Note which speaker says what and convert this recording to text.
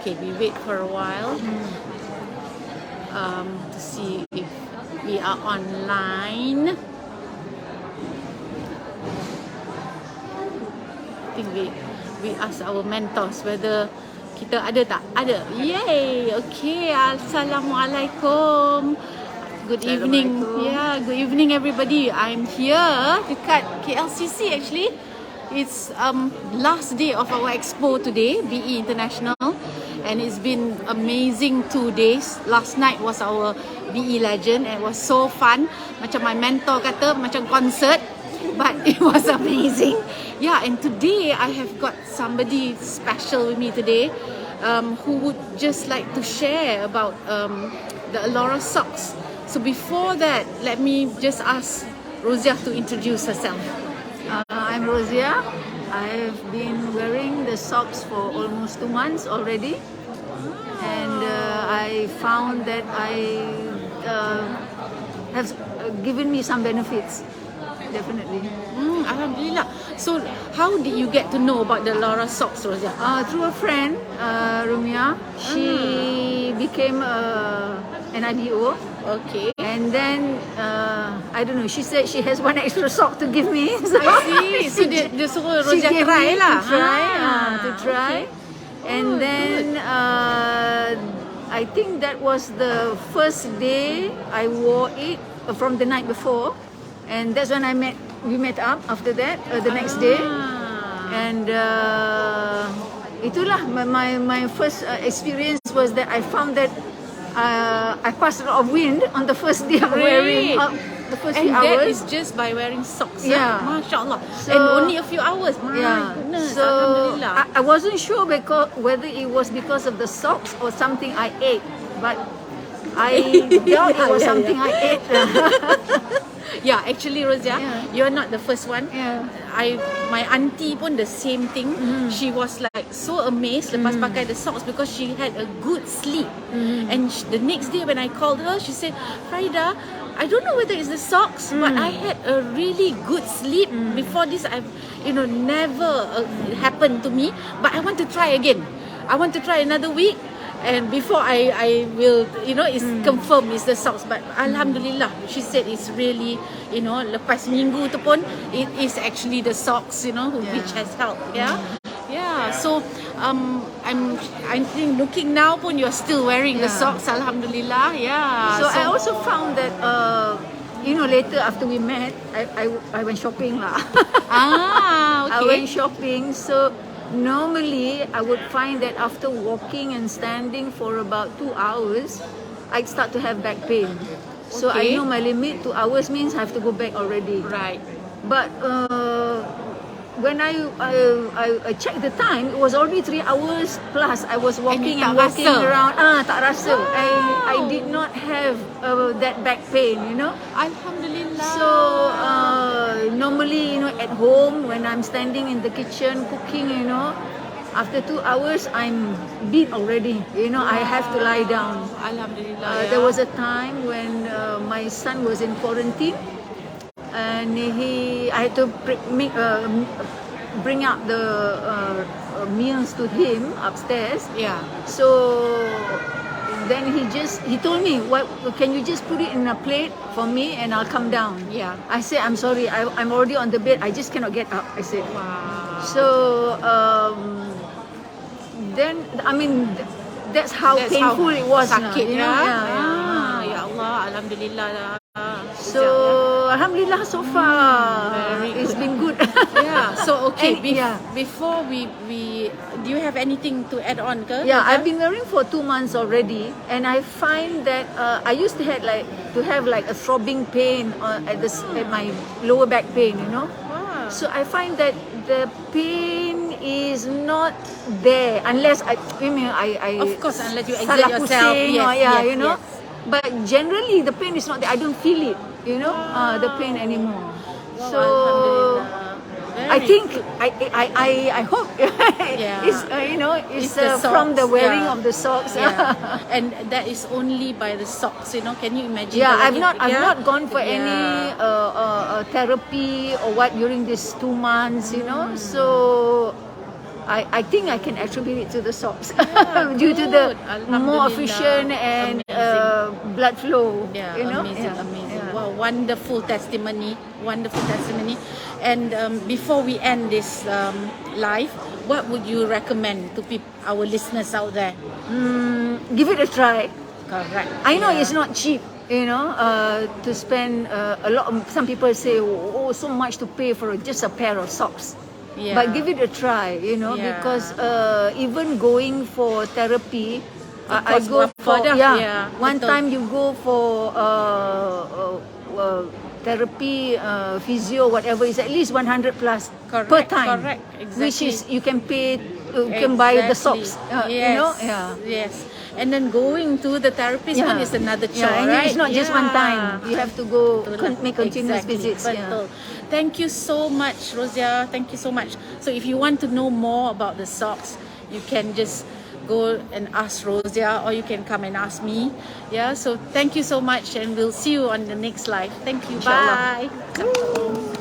Speaker 1: Okay, we wait for a while to see if we are online. I think we ask our mentors whether kita ada tak? Ada. Yay! Okay. Assalamualaikum. Good evening. Yeah, good evening everybody. I'm here dekat KLCC actually. It's last day of our expo today, BE International, and it's been amazing 2 days. Last night was our BE Legend and it was so fun. Macam my mentor kata macam concert, but it was amazing. Yeah, and today I have got somebody special with me today, who would just like to share about the Aulora socks. So before that, let me just ask Rosia to introduce herself.
Speaker 2: I'm Rosia. I've been wearing the socks for almost 2 months already, and I found that I have given me some benefits, definitely.
Speaker 1: Alhamdulillah. So how did you get to know about the Aulora socks, Rosia?
Speaker 2: Through a friend, Rumia. She became an IDO.
Speaker 1: Okay.
Speaker 2: And then, I don't know, she said she has one extra sock to give me. So
Speaker 1: I see. So dia suruh Rosia
Speaker 2: gave
Speaker 1: try
Speaker 2: me
Speaker 1: lah.
Speaker 2: To try.
Speaker 1: Okay.
Speaker 2: And then, I think that was the first day I wore it from the night before. And that's when we met up after that, the next day. And itulah, my first experience was that I found that I passed a lot of wind on the first day of wearing the first few hours.
Speaker 1: And that is just by wearing socks.
Speaker 2: Yeah.
Speaker 1: Masya Allah.
Speaker 2: So,
Speaker 1: and only a few hours. My goodness.
Speaker 2: So
Speaker 1: Alhamdulillah.
Speaker 2: I wasn't sure whether it was because of the socks or something I ate, but I doubt it was something I ate.
Speaker 1: Yeah, actually Rosia, you're not the first one.
Speaker 2: Yeah.
Speaker 1: My auntie pun the same thing. She was like so amazed lepas pakai the socks because she had a good sleep. And the next day when I called her, she said, Farida, I don't know whether it's the socks, but I had a really good sleep. Before this, I've never happened to me. But I want to try again. I want to try another week. And before I will, it's confirmed it's the socks. But Alhamdulillah, she said it's really, lepas minggu tu pun, it is actually the socks, which has helped. Yeah. Yeah. So, I think looking now pun you're still wearing the socks. Alhamdulillah. Yeah.
Speaker 2: So I also found that, later after we met, I went shopping lah.
Speaker 1: Okay.
Speaker 2: I went shopping. So normally, I would find that after walking and standing for about 2 hours, I'd start to have back pain. So I know my limit, 2 hours means I have to go back already.
Speaker 1: Right.
Speaker 2: But when I checked the time, it was already 3 hours plus. I was walking and walking around. Tak rasa. I did not have that back pain,
Speaker 1: Alhamdulillah.
Speaker 2: So normally, at home when I'm standing in the kitchen cooking, after 2 hours I'm beat already. I have to lie down.
Speaker 1: Alhamdulillah.
Speaker 2: There was a time when my son was in quarantine, and I had to bring up the meals to him upstairs.
Speaker 1: Yeah.
Speaker 2: So then he told me, "What? Can you just put it in a plate for me and I'll come down?"
Speaker 1: Yeah.
Speaker 2: I said, "I'm sorry, I'm already on the bed. I just cannot get up." I said.
Speaker 1: Wow.
Speaker 2: So then that's how painful it was.
Speaker 1: Sakit
Speaker 2: Ya
Speaker 1: Allah, Alhamdulillah.
Speaker 2: So Alhamdulillah, so far it's been good.
Speaker 1: Yeah. So okay.
Speaker 2: And,
Speaker 1: before we do you have anything to add on, ke?
Speaker 2: Yeah, I've been wearing for 2 months already, and I find that I used to have a throbbing pain at my lower back pain.
Speaker 1: Wow.
Speaker 2: So I find that the pain is not there unless I
Speaker 1: of course, unless you exert yourself. Yes.
Speaker 2: But generally the pain is not there. I don't feel it, the pain anymore.
Speaker 1: Wow,
Speaker 2: So
Speaker 1: Alhamdulillah.
Speaker 2: I think I hope it's
Speaker 1: the
Speaker 2: from the
Speaker 1: socks,
Speaker 2: wearing of the socks.
Speaker 1: Yeah. And that is only by the socks. Can you imagine?
Speaker 2: Yeah, I've not gone for any therapy or what during these 2 months. So I think I can attribute it to the socks
Speaker 1: Yeah,
Speaker 2: due to the
Speaker 1: good.
Speaker 2: more
Speaker 1: Alhamdulillah.
Speaker 2: efficient and blood flow.
Speaker 1: Yeah,
Speaker 2: You know,
Speaker 1: amazing, amazing.
Speaker 2: yeah.
Speaker 1: Wow, wonderful testimony, wonderful testimony. And before we end this live, what would you recommend to our listeners out there?
Speaker 2: Give it a try.
Speaker 1: Correct.
Speaker 2: I know
Speaker 1: Yeah.
Speaker 2: it's not cheap, to spend a lot. Some people say, oh, so much to pay for just a pair of socks.
Speaker 1: Yeah.
Speaker 2: But give it a try,
Speaker 1: Yeah.
Speaker 2: because even going for therapy, I
Speaker 1: cost
Speaker 2: go for
Speaker 1: berapa dah? Yeah,
Speaker 2: one
Speaker 1: betul.
Speaker 2: time you go for therapy, physio, whatever, is at least 100 plus per
Speaker 1: Correct,
Speaker 2: time.
Speaker 1: correct,
Speaker 2: Which
Speaker 1: exactly.
Speaker 2: is you can pay, you can buy the
Speaker 1: Exactly.
Speaker 2: socks.
Speaker 1: Yes.
Speaker 2: Yeah.
Speaker 1: Yes. And then going to the therapist one is another chore,
Speaker 2: and
Speaker 1: right?
Speaker 2: it's not just one time. You have to go
Speaker 1: Betul lah.
Speaker 2: make continuous
Speaker 1: Exactly.
Speaker 2: visits.
Speaker 1: Betul. Thank you so much, Rosia. Thank you so much. So if you want to know more about the socks, you can just go and ask Rosia, or you can come and ask me. Yeah. So thank you so much, and we'll see you on the next live. Thank you.
Speaker 2: Inshallah.
Speaker 1: Bye.